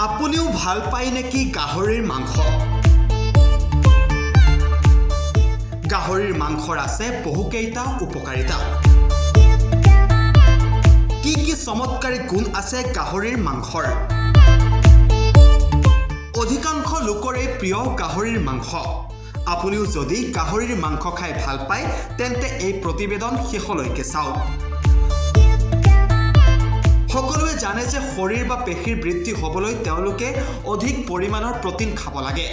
আপুনিও ভাল পায় নেকি গাহৰিৰ মাংস? গাহৰিৰ মাংসৰ আছে বহুকেইটা উপকাৰিতা। কি কি চমৎকাৰী গুণ আছে গাহৰিৰ মাংসৰ? অধিকাংশ লোকৰে প্ৰিয় গাহৰিৰ মাংস। আপুনিও যদি গাহৰিৰ মাংস খাই ভাল পায় তেন্তে এই প্ৰতিবেদন শেষলৈকে চাওক। সকলোৱে জানে যে শৰীৰ বা পেশীৰ বৃদ্ধি হ'বলৈ তেওঁলোকে অধিক পৰিমাণৰ প্ৰটিন খাব লাগে।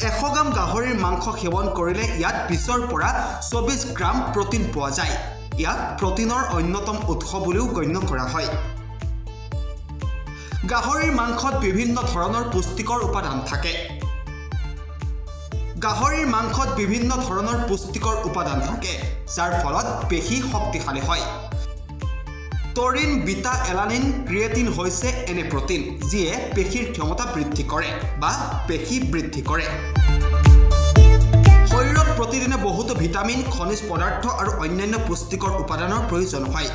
100 গ্ৰাম গাহৰিৰ মাংস সেৱন কৰিলে ইয়াত 20 পৰা 24 গ্ৰাম প্ৰটিন পোৱা যায়। ইয়াক প্ৰটিনৰ অন্যতম উৎস বুলিও গণ্য কৰা হয়। গাহৰিৰ মাংসত বিভিন্ন ধৰণৰ পুষ্টিকৰ উপাদান থাকে। গাহৰিৰ মাংসত বিভিন্ন ধৰণৰ পুষ্টিকৰ উপাদান থাকে, যাৰ ফলত পেশী শক্তিশালী হয়। টৰিন, বিটা এলানিন, ক্ৰিয়েটিন হৈছে এনে প্ৰটিন যিয়ে পেশীৰ ক্ষমতা বৃদ্ধি কৰে বা পেশী বৃদ্ধি কৰে। শৰীৰত প্ৰতিদিনে বহুতো ভিটামিন, খনিজ পদাৰ্থ আৰু অন্যান্য পুষ্টিকৰ উপাদানৰ প্ৰয়োজন হয়।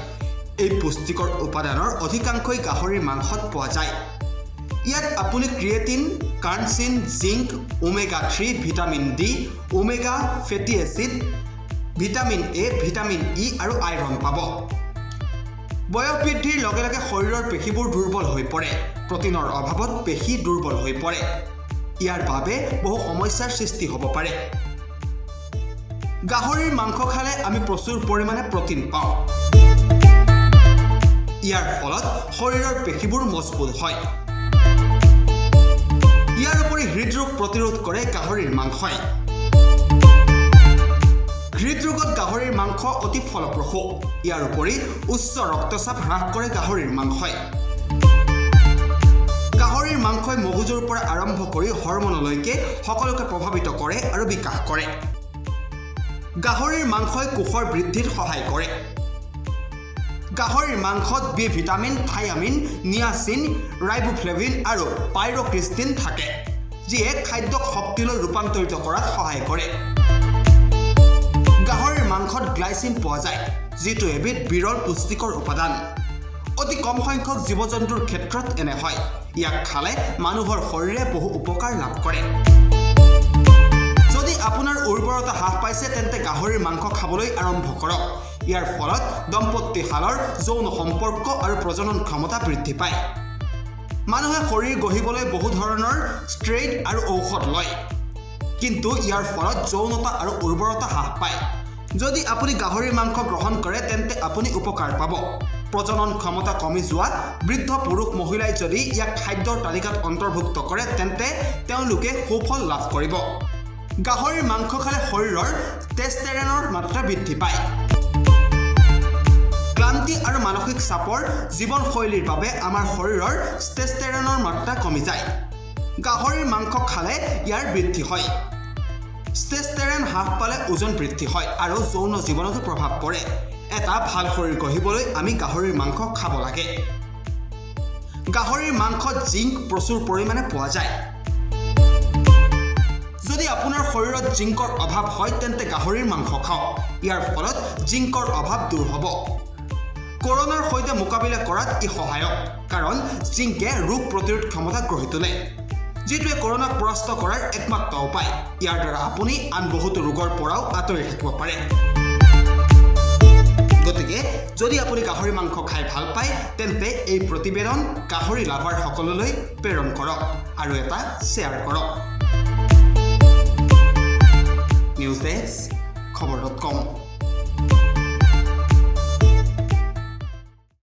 এই পুষ্টিকৰ উপাদানৰ অধিকাংশই গাহৰিৰ মাংসত পোৱা যায়। ইয়াত আপুনি creatine, carnitine, zinc, omega 3, vitamin D, omega fatty acid, vitamin A, vitamin E আৰু আইৰণ পাব। বয়স বৃদ্ধিৰ লগে লগে শৰীৰৰ পেশীবোৰ দুৰ্বল হৈ পৰে। প্ৰটিনৰ অভাৱত পেশী দুৰ্বল হৈ পৰে। ইয়াৰ বাবে বহু সমস্যাৰ সৃষ্টি হ'ব পাৰে। গাহৰিৰ মাংস খালে আমি প্ৰচুৰ পৰিমাণে প্ৰটিন পাওঁ। ইয়াৰ ফলত শৰীৰৰ পেশীবোৰ মজবুত হয়। ইয়াৰ উপৰি হৃদৰোগ প্ৰতিৰোধ কৰে গাহৰিৰ মাংসই। হৃদৰোগত গাহৰিৰ মাংস অতি ফলপ্ৰসূ। ইয়াৰ উপৰি উচ্চ ৰক্তচাপ হ্ৰাস কৰে গাহৰিৰ মাংসই। গাহৰিৰ মাংসই মগজুৰ পৰা আৰম্ভ কৰি হৰমনলৈকে সকলোকে প্ৰভাৱিত কৰে আৰু বিকাশ কৰে। গাহৰিৰ মাংসই কোষৰ বৃদ্ধিত সহায় কৰে। গাহৰিৰ মাংসত B vitamin, thiamine, niacin, riboflavin আৰু পাইৰক্ৰিষ্টিন থাকে, যিয়ে খাদ্যক শক্তিলৈ ৰূপান্তৰিত কৰাত সহায় কৰে। গাহৰিৰ মাংসত গ্লাইচিন পোৱা যায়, যিটো এবিধ বিৰল পুষ্টিকৰ উপাদান। অতি কম সংখ্যক জীৱ-জন্তুৰ ক্ষেত্ৰত এনে হয়। ইয়াক খালে মানুহৰ শৰীৰে বহু উপকাৰ লাভ কৰে। যদি আপোনাৰ উৰ্বৰতা হ্ৰাস পাইছে তেন্তে গাহৰিৰ মাংস খাবলৈ আৰম্ভ কৰক। ইয়াৰ ফলত দম্পতীহালৰ যৌন সম্পৰ্ক আৰু প্ৰজনন ক্ষমতা বৃদ্ধি পায়। মানুহে শৰীৰ গঢ়িবলৈ বহু ধৰণৰ ষ্টেৰইড আৰু ঔষধ লয়, কিন্তু ইয়াৰ ফলত যৌনতা আৰু উৰ্বৰতা হ্ৰাস পায়। যদি আপুনি গাহৰিৰ মাংস গ্ৰহণ কৰে তেন্তে আপুনি উপকাৰ পাব। প্ৰজনন ক্ষমতা কমি যোৱা বৃদ্ধ পুৰুষ মহিলাই যদি ইয়াক খাদ্যৰ তালিকাত অন্তৰ্ভুক্ত কৰে তেন্তে তেওঁলোকে সুফল লাভ কৰিব। গাহৰিৰ মাংস খালে শৰীৰৰ টেষ্টেৰেনৰ মাত্ৰা বৃদ্ধি পায়। ক্লান্তি আৰু মানসিক চাপৰ জীৱনশৈলীৰ বাবে আমাৰ শৰীৰৰ টেষ্টেৰেনৰ মাত্ৰা কমি যায়। গাহৰিৰ মাংস খালে ইয়াৰ বৃদ্ধি হয়। টেষ্টেৰেন হ্ৰাস পালে ওজন বৃদ্ধি হয় আৰু যৌন জীৱনতো প্ৰভাৱ পৰে। এটা ভাল শৰীৰ গঢ়িবলৈ আমি গাহৰিৰ মাংস খাব লাগে। গাহৰিৰ মাংসত জিংক প্ৰচুৰ পৰিমাণে পোৱা যায়। যদি আপোনাৰ শৰীৰত জিংকৰ অভাৱ হয় তেন্তে গাহৰিৰ মাংস খাওক। ইয়াৰ ফলত জিংকৰ অভাৱ দূৰ হ'ব। কৰোনাৰ সৈতে মোকাবিলা কৰাত ই সহায়ক, কাৰণ জিংকে ৰোগ প্ৰতিৰোধ ক্ষমতা গঢ়ি তোলে, যিটোৱে কৰোনাক পৰাস্ত কৰাৰ একমাত্ৰ উপায়। ইয়াৰ দ্বাৰা আপুনি আন বহুতো ৰোগৰ পৰাও আঁতৰি থাকিব পাৰে। গতিকে যদি আপুনি গাহৰি মাংস খাই ভাল পায় তেন্তে এই প্ৰতিবেদন গাহৰি লাভাৰ সকললৈ প্ৰেৰণ কৰক আৰু এটা শ্বেয়াৰ কৰক। News desk, খবৰ.com।